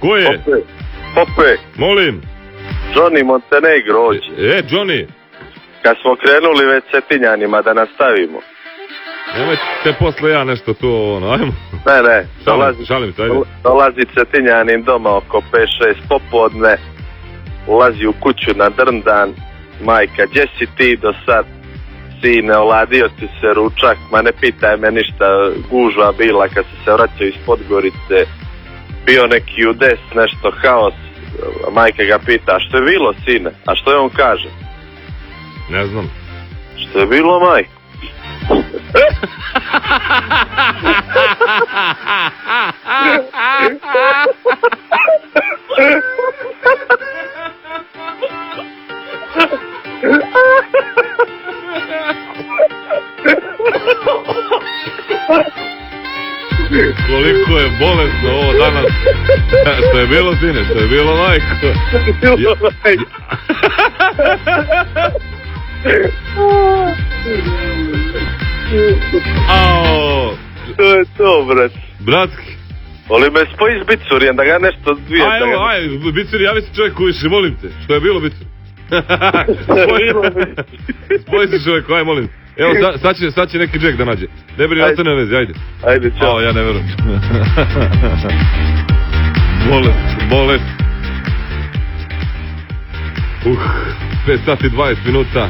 Ko je? Pope. Molim. Johnny Montenegro ođe. Johnny. Kad smo krenuli već Cetinjanima da nastavimo. Nemojte posle ja nešto tu, ajmo. Ne. Šalim se, ajde. Dolazi Cetinjanin doma oko 5-6 popodne. Ulazi u kuću na drndan. Majka, gdje si ti do sad? Sine, oladio ti se ručak, ma ne pitaj me ništa, gužva bila kad se vraćao iz Podgorice, bio neki udes, nešto haos, majka ga pita, što je bilo sine, a što je on kaže? Ne znam. Što je bilo majko? Koliko je bolesno ovo danas. Što je bilo sine, što je bilo majko? To je to, brat. Bratki. Voli me spoji s Bicurijem, da ga nešto dvije. Ajmo, Bicuri, javi se čovjek koji si, molim te. Što je bilo, Bicuri? Spoji se čovjek, aj molim. Evo, sad će neki Jack da nađe. Ne brini, ostane vezi, ajde. Ajde, čao. Ja ne verujem. Bolest. 5 sati 20 minuta.